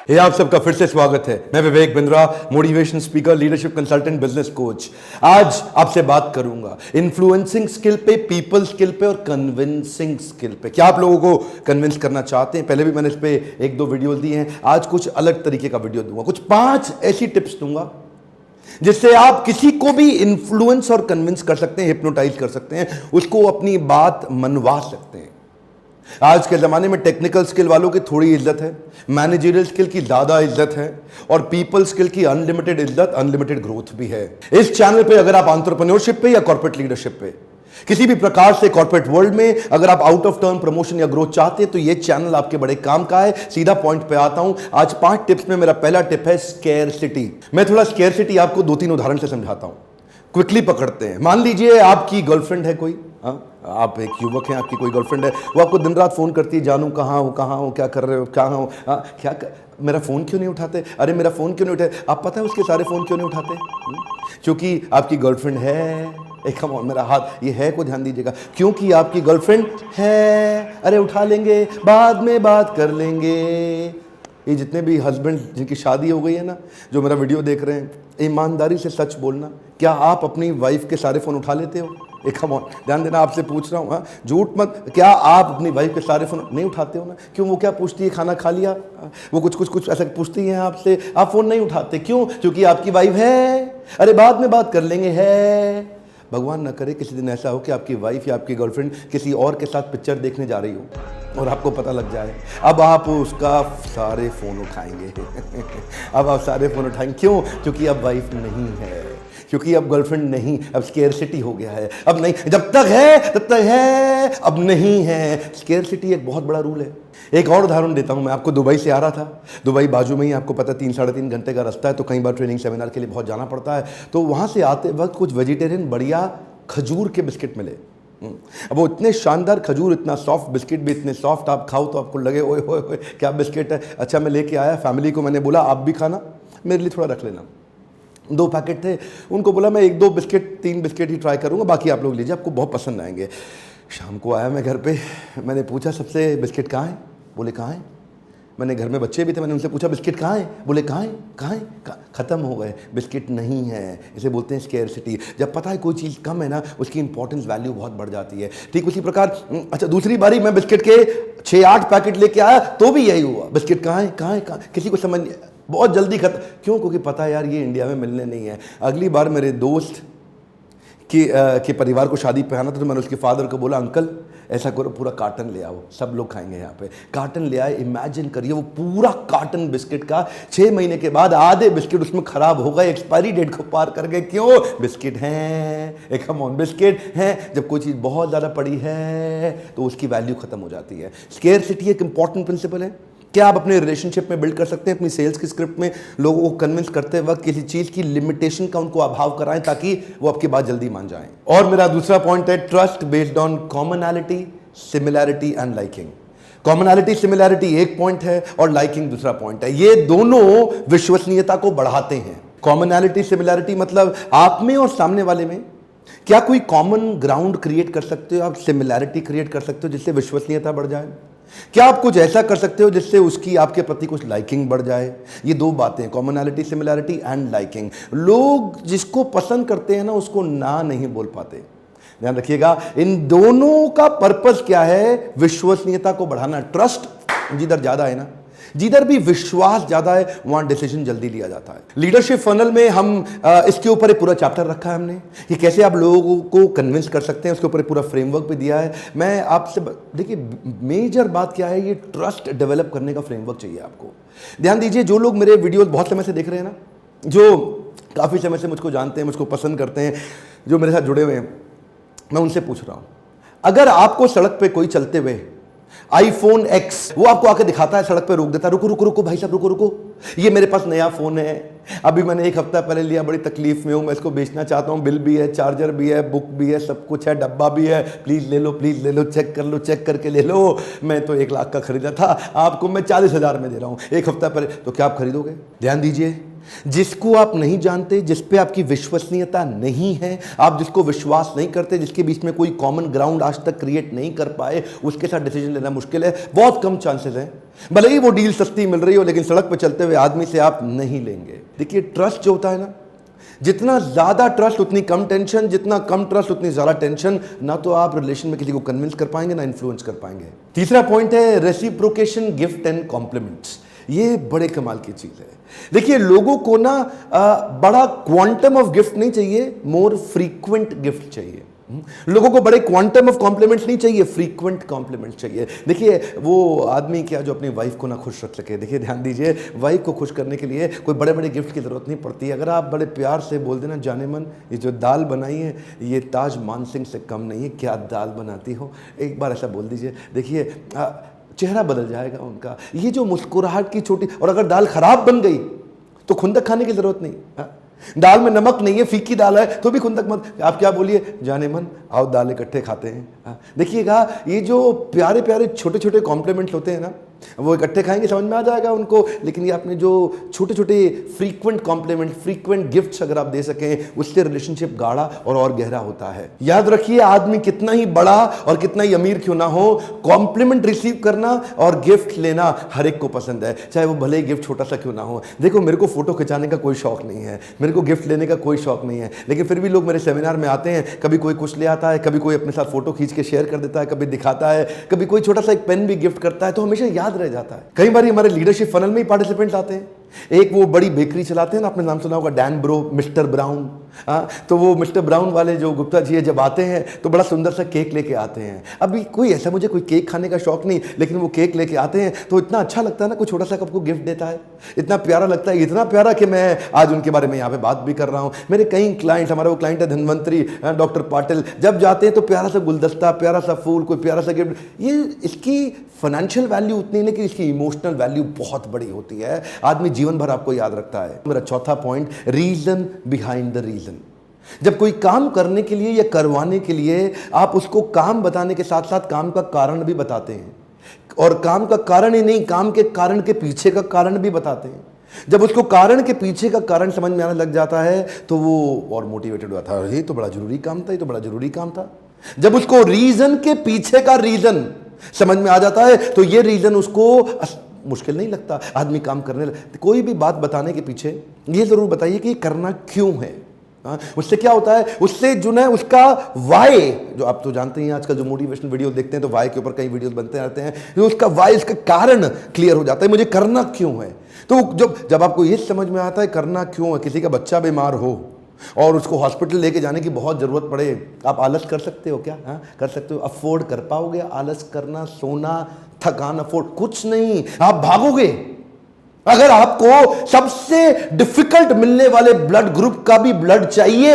ये आप सबका फिर से स्वागत है। मैं Vivek Bindra, motivation speaker, leadership consultant, business coach. आज आपसे बात करूंगा इन्फ्लुएंसिंग स्किल पे, पीपल स्किल पे और कन्विंसिंग स्किल पे। क्या आप लोगों को कन्विंस करना चाहते हैं? पहले भी मैंने इस पे एक दो वीडियो दिए हैं, आज कुछ अलग तरीके का वीडियो दूंगा। कुछ 5 ऐसी टिप्स दूंगा जिससे आप किसी को भी इन्फ्लुएंस और कन्विंस कर सकते हैं, हिप्नोटाइज कर सकते हैं, उसको अपनी बात मनवा सकते हैं। आज के ज़माने में टेक्निकल स्किल वालों की थोड़ी इज्जत है, मैनेजरियल स्किल की ज़्यादा इज्जत है और पीपल स्किल की अनलिमिटेड इज्जत, अनलिमिटेड ग्रोथ भी है। इस चैनल पे अगर आप एंटरप्रेन्योरशिप पे या कॉर्पोरेट लीडरशिप पे, किसी भी प्रकार से कॉर्पोरेट वर्ल्ड में अगर आप आउट ऑफ टर्न प्रमोशन या ग्रोथ चाहते हैं तो ये चैनल आपके बड़े काम का है। सीधा पॉइंट पे आता हूं। आज 5 टिप्स में मेरा पहला टिप है स्केर्सिटी। मैं थोड़ा स्केर्सिटी आपको 2-3 उदाहरण से समझाता हूं, क्विकली पकड़ते हैं। मान लीजिए आपकी गर्लफ्रेंड है कोई, आप एक युवक हैं, आपकी कोई गर्लफ्रेंड है, वो आपको दिन रात फोन करती है, जानू कहाँ हो, क्या कर रहे हो, कहाँ हो, मेरा फोन क्यों नहीं उठाते, अरे मेरा फोन क्यों नहीं उठाते। आप पता है उसके सारे फोन क्यों नहीं उठाते? क्योंकि आपकी गर्लफ्रेंड है। एक मेरा हाथ ये है को ध्यान दीजिएगा, क्योंकि आपकी गर्लफ्रेंड है। अरे उठा लेंगे, बाद में बात कर लेंगे। ये जितने भी हस्बैंड जिनकी शादी हो गई है ना, जो मेरा वीडियो देख रहे हैं, ईमानदारी से सच बोलना, क्या आप अपनी वाइफ के सारे फोन उठा लेते हो? एक ध्यान देना, आपसे पूछ रहा हूँ, झूठ मत। क्या आप अपनी वाइफ के सारे फोन नहीं उठाते हो ना? क्यों? वो क्या पूछती है, खाना खा लिया? वो कुछ ऐसा पूछती है आपसे, आप फोन नहीं उठाते। क्यों? क्योंकि आपकी वाइफ है। अरे बाद में बात कर लेंगे है। भगवान न करे किसी दिन ऐसा हो कि आपकी वाइफ या आपकी गर्लफ्रेंड किसी और के साथ पिक्चर देखने जा रही हो और आपको पता लग जाए। अब आप उसका सारे फ़ोन उठाएंगे। अब आप सारे फ़ोन उठाएंगे। क्यों? क्योंकि अब वाइफ नहीं है, क्योंकि अब गर्लफ्रेंड नहीं, अब स्केर्सिटी हो गया है। अब नहीं, जब तक है तब तक है, अब नहीं है। स्केर्सिटी एक बहुत बड़ा रूल है। एक और उदाहरण देता हूं मैं आपको। दुबई से आ रहा था, दुबई बाजू में ही, आपको पता है 3-3.5 घंटे का रास्ता है, तो कई बार ट्रेनिंग सेमिनार के लिए बहुत जाना पड़ता है। तो वहां से आते वक्त कुछ वेजिटेरियन बढ़िया खजूर के बिस्किट मिले। अब वो इतने शानदार खजूर, इतना सॉफ्ट बिस्किट भी, इतने सॉफ्ट, आप खाओ तो आपको लगे ओए होए होए क्या बिस्किट है। अच्छा, मैं लेके आया, फैमिली को मैंने बोला आप भी खाना, मेरे लिए थोड़ा रख लेना। 2 पैकेट थे, उनको बोला मैं 1-2 बिस्किट, 3 बिस्किट ही ट्राई करूंगा, बाकी आप लोग लीजिए, आपको बहुत पसंद आएंगे। शाम को आया मैं घर पे, मैंने पूछा सबसे, बिस्किट कहाँ है? बोले कहाँ है? मैंने घर में बच्चे भी थे, मैंने उनसे पूछा बिस्किट कहाँ है? बोले कहाँ है? ख़त्म हो गए, बिस्किट नहीं है। इसे बोलते हैं स्केर्सिटी। जब पता है कोई चीज़ कम है ना, उसकी इंपॉर्टेंस, वैल्यू बहुत बढ़ जाती है। ठीक उसी प्रकार, अच्छा दूसरी बारी मैं बिस्किट के 6-8 पैकेट लेके आया तो भी यही हुआ, बिस्किट कहाँ है, किसी को समझ नहीं, बहुत जल्दी खत्म। क्यों? क्योंकि पता है यार ये इंडिया में मिलने नहीं है। अगली बार मेरे दोस्त के परिवार को शादी पे आना था, तो मैंने उसके फादर को बोला अंकल ऐसा करो, पूरा कार्टन ले आओ, सब लोग खाएंगे यहाँ पे। कार्टन ले आए। इमेजिन करिए वो पूरा कार्टन बिस्किट का, 6 महीने के बाद आधे बिस्किट उसमें खराब हो गए, एक्सपायरी डेट को पार कर गए। क्यों? बिस्किट हैं, एक बिस्किट हैं। जब कोई चीज़ बहुत ज़्यादा पड़ी है तो उसकी वैल्यू खत्म हो जाती है। स्केर्सिटी एक इंपॉर्टेंट प्रिंसिपल है। क्या आप अपने रिलेशनशिप में बिल्ड कर सकते हैं, अपनी सेल्स की स्क्रिप्ट में लोगों को कन्विंस करते वक्त किसी चीज़ की लिमिटेशन का उनको अभाव कराएं ताकि वो आपकी बात जल्दी मान जाएं। और मेरा दूसरा पॉइंट है trust based on commonality, similarity and liking. Commonality, similarity एक पॉइंट है और लाइकिंग दूसरा पॉइंट है। ये दोनों विश्वसनीयता को बढ़ाते हैं। कॉमनैलिटी, सिमिलैरिटी मतलब आप में और सामने वाले में क्या कोई कॉमन ग्राउंड क्रिएट कर सकते हो, आप सिमिलैरिटी क्रिएट कर सकते हो जिससे विश्वसनीयता बढ़ जाए। क्या आप कुछ ऐसा कर सकते हो जिससे उसकी आपके प्रति कुछ लाइकिंग बढ़ जाए। ये 2 बातें, कॉमनैलिटी, सिमिलैरिटी एंड लाइकिंग। लोग जिसको पसंद करते हैं ना, उसको ना नहीं बोल पाते। ध्यान रखिएगा, इन दोनों का पर्पस क्या है? विश्वसनीयता को बढ़ाना। ट्रस्ट जिधर ज्यादा है ना, जिधर भी विश्वास ज्यादा है, वहां डिसीजन जल्दी लिया जाता है। लीडरशिप फनल में हम इसके ऊपर एक पूरा चैप्टर रखा है हमने, कि कैसे आप लोगों को कन्विंस कर सकते हैं, उसके ऊपर एक पूरा फ्रेमवर्क भी दिया है। मैं आपसे देखिए, मेजर बात क्या है, ये ट्रस्ट डेवलप करने का फ्रेमवर्क चाहिए आपको। ध्यान दीजिए, जो लोग मेरे वीडियोस बहुत समय से देख रहे हैं ना, जो काफ़ी समय से मुझको जानते हैं, मुझको पसंद करते हैं, जो मेरे साथ जुड़े हुए हैं, मैं उनसे पूछ रहा हूँ, अगर आपको सड़क पे कोई चलते हुए iPhone X वो आपको आके दिखाता है, सड़क पे रोक देता है, रुको रुको रुको भाई साहब, रुको रुको, ये मेरे पास नया फ़ोन है, अभी मैंने 1 हफ्ता पहले लिया, बड़ी तकलीफ में हूँ, मैं इसको बेचना चाहता हूँ, बिल भी है, चार्जर भी है, बुक भी है, सब कुछ है, डब्बा भी है, प्लीज़ ले लो, चेक कर लो, चेक करके ले लो। मैं तो 1 लाख का खरीदा था, आपको मैं 40,000 में दे रहा हूँ, 1 हफ्ता पहले, तो क्या आप खरीदोगे? ध्यान दीजिए, जिसको आप नहीं जानते, जिस पे आपकी विश्वसनीयता नहीं है, आप जिसको विश्वास नहीं करते, जिसके बीच में कोई कॉमन ग्राउंड आज तक क्रिएट नहीं कर पाए, उसके साथ डिसीजन लेना मुश्किल है। बहुत कम चांसेस हैं, भले ही वो डील सस्ती मिल रही हो, लेकिन सड़क पर चलते हुए आदमी से आप नहीं लेंगे। देखिए, ट्रस्ट जो होता है ना, जितना ज्यादा ट्रस्ट उतनी कम टेंशन, जितना कम ट्रस्ट उतनी ज्यादा टेंशन। ना तो आप रिलेशन में किसी को कन्विंस कर पाएंगे, ना इन्फ्लुएंस कर पाएंगे। तीसरा पॉइंट है रेसिप्रोकेशन, गिफ्ट एंड कॉम्प्लीमेंट्स। ये बड़े कमाल की चीज है। देखिए, लोगों को ना बड़ा क्वांटम ऑफ गिफ्ट नहीं चाहिए, मोर फ्रीक्वेंट गिफ्ट चाहिए। लोगों को बड़े क्वांटम ऑफ कॉम्प्लीमेंट्स नहीं चाहिए, फ्रीक्वेंट कॉम्प्लीमेंट्स चाहिए। देखिए, वो आदमी क्या जो अपनी वाइफ को ना खुश रख सके। देखिए, ध्यान दीजिए, वाइफ को खुश करने के लिए कोई बड़े बड़े गिफ्ट की जरूरत नहीं पड़ती। अगर आप बड़े प्यार से बोल देना, जाने मन ये जो दाल बनाई है ये ताज मानसिंह से कम नहीं है, क्या दाल बनाती हो, एक बार ऐसा बोल दीजिए। देखिए, चेहरा बदल जाएगा उनका। ये जो मुस्कुराहट की छोटी, और अगर दाल खराब बन गई तो खुंदक खाने की जरूरत नहीं। दाल में नमक नहीं है, फीकी दाल है, तो भी खुंदक मत। आप क्या बोलिए, जाने मन आओ दाल इकट्ठे खाते हैं। देखिएगा, ये जो प्यारे प्यारे छोटे छोटे कॉम्प्लीमेंट्स होते हैं ना, वो इकट्ठे खाएंगे समझ में आ जाएगा उनको। लेकिन ये आपने जो छोटे छोटे फ्रीक्वेंट कॉम्प्लीमेंट, फ्रीक्वेंट गिफ्ट्स अगर आप दे सकें, उससे रिलेशनशिप गाढ़ा और गहरा होता है। याद रखिए, आदमी कितना ही बड़ा और कितना ही अमीर क्यों ना हो, कॉम्प्लीमेंट रिसीव करना और गिफ्ट लेना हर एक को पसंद है, चाहे वो भले ही गिफ्ट छोटा सा क्यों ना हो। देखो, मेरे को फोटो खिंचाने का कोई शौक नहीं है, मेरे को गिफ्ट लेने का कोई शौक नहीं है, लेकिन फिर भी लोग मेरे सेमिनार में आते हैं। कभी कोई कुछ ले आता है, कभी कोई अपने साथ फोटो खींच के शेयर कर देता है, कभी दिखाता है, कभी कोई छोटा सा एक पेन भी गिफ्ट करता है, तो हमेशा याद रह जाता है। कई बार हमारे लीडरशिप फनल में ही पार्टिसिपेंट्स आते हैं। एक वो बड़ी बेकरी चलाते हैं ना, आपने नाम सुना होगा, डैन ब्रो, मिस्टर ब्राउन। तो वो मिस्टर ब्राउन वाले जो गुप्ता जी है, जब आते हैं तो बड़ा सुंदर सा केक लेके आते हैं। अभी कोई ऐसा, मुझे कोई केक खाने का शौक नहीं, लेकिन वो केक लेके आते हैं तो इतना अच्छा लगता है ना, कोई छोटा सा कप को गिफ्ट देता है, इतना प्यारा लगता है, इतना प्यारा कि मैं आज उनके बारे में यहाँ पे बात भी कर रहा हूँ। मेरे कई क्लाइंट, हमारा वो क्लाइंट है धनवंतरी डॉक्टर पाटिल, जब जाते हैं तो प्यारा सा गुलदस्ता, प्यारा सा फूल, कोई प्यारा सा गिफ्ट। ये इसकी फाइनेंशियल वैल्यू उतनी नहीं, लेकिन इसकी इमोशनल वैल्यू बहुत बड़ी होती है। आदमी जीवन भर आपको याद रखता है। मेरा चौथा point, reason behind the reason. जब कोई काम करने के लिए या करवाने के लिए आप उसको काम बताने के साथ साथ काम का कारण भी बताते हैं, और काम का कारण ही नहीं, काम के कारण के पीछे का कारण भी बताते हैं। जब उसको कारण के पीछे का कारण समझ में आने लग जाता है तो वो और मोटिवेटेड हुआ था, ये तो बड़ा जरूरी काम था, ये तो बड़ा जरूरी काम था। जब उसको रीजन के पीछे का रीजन समझ में आ जाता है तो ये रीजन उसको मुश्किल नहीं लगता, आदमी काम करने लगता। कोई भी बात बताने के पीछे ये जरूर बताइए कि करना क्यों है। उससे क्या होता है, उससे जो है उसका वाई, जो आप तो जानते हैं आजकल जो मोटिवेशनल वीडियो देखते हैं तो वाई के ऊपर कई वीडियोस बनते रहते हैं, तो उसका वाई, उसका कारण क्लियर हो जाता है, मुझे करना क्यों है। तो जब आपको ये समझ में आता है करना क्यों है, किसी का बच्चा बीमार हो और उसको हॉस्पिटल लेके जाने की बहुत जरूरत पड़े, आप आलस कर सकते हो क्या? कर सकते हो? अफोर्ड कर पाओगे आलस करना, सोना, थकान अफोर्ड? कुछ नहीं, आप भागोगे। अगर आपको सबसे डिफिकल्ट मिलने वाले ब्लड ग्रुप का भी ब्लड चाहिए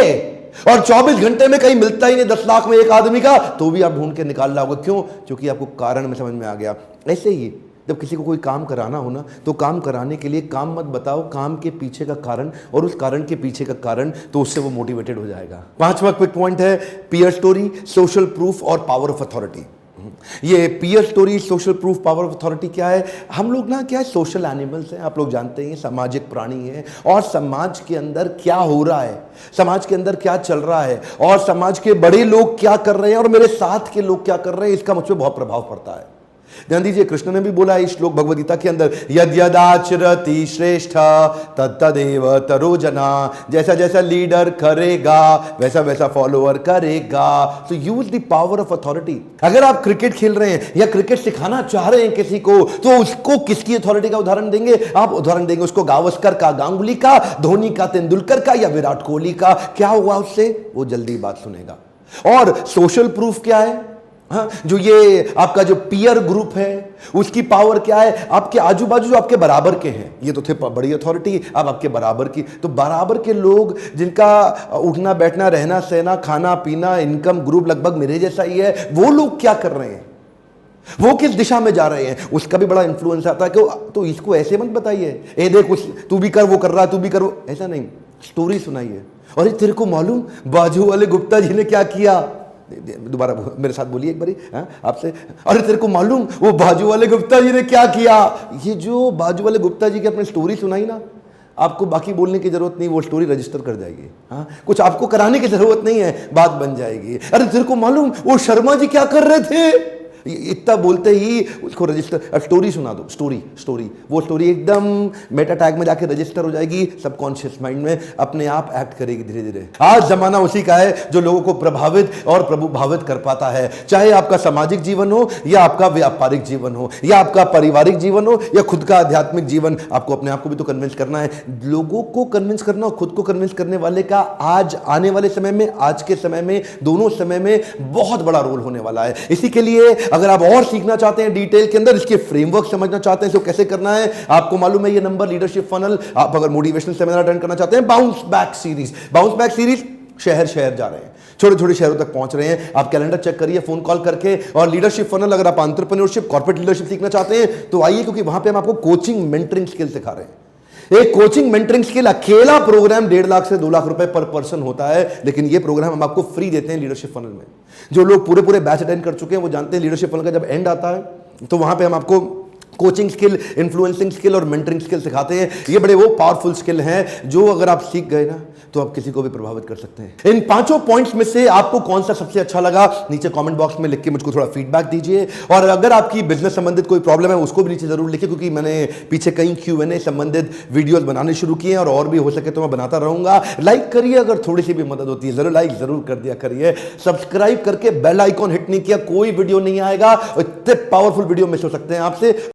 और 24 घंटे में कहीं मिलता ही नहीं 10 लाख में एक आदमी का, तो भी आप ढूंढ के निकाल लाओगे। क्यों? क्योंकि आपको कारण में समझ में आ गया। ऐसे ही जब किसी को कोई काम कराना हो ना, तो काम कराने के लिए काम मत बताओ, काम के पीछे का कारण, और उस कारण के पीछे का कारण, तो उससे वो मोटिवेटेड हो जाएगा। पांचवा क्विक पॉइंट है पीयर स्टोरी, सोशल प्रूफ और पावर ऑफ अथॉरिटी। ये peer story, social proof, power of authority क्या है? हम लोग ना क्या है, सोशल एनिमल्स हैं, आप लोग जानते हैं, सामाजिक प्राणी हैं, और समाज के अंदर क्या हो रहा है, समाज के अंदर क्या चल रहा है, और समाज के बड़े लोग क्या कर रहे हैं और मेरे साथ के लोग क्या कर रहे हैं, इसका मुझ पर बहुत प्रभाव पड़ता है। ध्यान दीजिए, कृष्ण ने भी बोला है इस श्लोक भगवद गीता के अंदर, यद यदाचरति श्रेष्ठ तत्तदेव तरो जना। जैसा जैसा लीडर करेगा वैसा वैसा फॉलोअर करेगा। So use the power of authority. अगर आप क्रिकेट खेल रहे हैं या क्रिकेट सिखाना चाह रहे हैं किसी को, तो उसको किसकी अथॉरिटी का उदाहरण देंगे? आप उदाहरण देंगे उसको गावस्कर का, गांगुली का, धोनी का, तेंदुलकर का, या विराट कोहली का। क्या हुआ उससे? वो जल्दी बात सुनेगा। और सोशल प्रूफ क्या है? जो ये आपका जो पीयर ग्रुप है उसकी पावर क्या है? आपके आजू बाजू जो आपके बराबर के हैं, ये तो थे बड़ी अथॉरिटी, अब आपके बराबर की, तो बराबर के लोग जिनका उठना बैठना रहना सहना खाना पीना इनकम ग्रुप लगभग मेरे जैसा ही है, वो लोग क्या कर रहे हैं, वो किस दिशा में जा रहे हैं, उसका भी बड़ा इन्फ्लुएंस आता है। क्यों? तो इसको ऐसे मत बताइए, ए देख तू भी कर, वो कर रहा है, तू भी कर, वो, ऐसा नहीं, स्टोरी सुनाइए। और ये तेरे को मालूम बाजू वाले गुप्ता जी ने क्या किया? दोबारा मेरे साथ बोलिए एक बारी आपसे। अरे तेरे को मालूम वो बाजू वाले गुप्ता जी ने क्या किया? ये जो बाजू वाले गुप्ता जी की अपनी स्टोरी सुनाई ना, आपको बाकी बोलने की जरूरत नहीं, वो स्टोरी रजिस्टर कर जाएगी। हाँ, कुछ आपको कराने की जरूरत नहीं है, बात बन जाएगी। अरे तेरे को मालूम वो शर्मा जी क्या कर रहे थे, इतना बोलते ही उसको रजिस्टर, स्टोरी सुना दो, स्टोरी वो स्टोरी एकदम मेटा टैग में जाके रजिस्टर हो जाएगी, सबकॉन्शियस माइंड में अपने आप एक्ट करेगी धीरे धीरे। आज जमाना उसी का है जो लोगों को प्रभावित और प्रभुभावित कर पाता है, चाहे आपका सामाजिक जीवन हो या आपका व्यापारिक जीवन हो या आपका पारिवारिक जीवन हो या खुद का आध्यात्मिक जीवन। आपको अपने आप को भी तो कन्विंस करना है, लोगों को कन्विंस करना और खुद को कन्विंस करने वाले का आज आने वाले समय में, आज के समय में, दोनों समय में बहुत बड़ा रोल होने वाला है। इसी के लिए अगर आप और सीखना चाहते हैं डिटेल के अंदर, इसके फ्रेमवर्क समझना चाहते हैं तो कैसे करना है, आपको मालूम है ये नंबर लीडरशिप फनल। आप अगर मोटिवेशनल सेमिनार अटेंड करना चाहते हैं, बाउंस बैक सीरीज शहर शहर जा रहे हैं, छोटे छोटे शहरों तक पहुंच रहे हैं। आप कैलेंडर चेक करिए फोन कॉल करके। और लीडरशिप फनल अगर आप एंटरप्रेन्योरशिप, कॉर्पोरेट लीडरशिप सीखना चाहते हैं तो आइए, क्योंकि वहां पे हम आपको कोचिंग मेंटरिंग स्किल सिखा रहे हैं। एक कोचिंग मेंटरिंग स्किल अकेला प्रोग्राम 1.5 लाख से 2 लाख रुपए पर पर्सन होता है, लेकिन ये प्रोग्राम हम आपको फ्री देते हैं लीडरशिप फनल में। जो लोग पूरे बैच अटेंड कर चुके हैं वो जानते हैं लीडरशिप फनल का जब एंड आता है तो वहां पे हम आपको कोचिंग स्किल, इन्फ्लुएंसिंग स्किल और मेंटरिंग स्किल सिखाते हैं। ये बड़े वो पावरफुल स्किल हैं जो अगर आप सीख गए ना तो आप किसी को भी प्रभावित कर सकते हैं। इन 5 पॉइंट्स में से आपको कौन सा सबसे अच्छा लगा, नीचे कमेंट बॉक्स में लिख के मुझको थोड़ा फीडबैक दीजिए। और अगर आपकी बिजनेस संबंधित कोई प्रॉब्लम है उसको भी नीचे जरूर लिखिए, क्योंकि मैंने पीछे कई Q&A संबंधित वीडियोस बनाने शुरू किए हैं और भी हो सके तो मैं बनाता रहूंगा। लाइक करिए, अगर थोड़ी सी भी मदद होती है जरूर लाइक जरूर कर दिया करिए। सब्सक्राइब करके बेल आइकॉन हिट नहीं किया कोई वीडियो नहीं आएगा, इतने पावरफुल वीडियो मिस हो सकते हैं आपसे।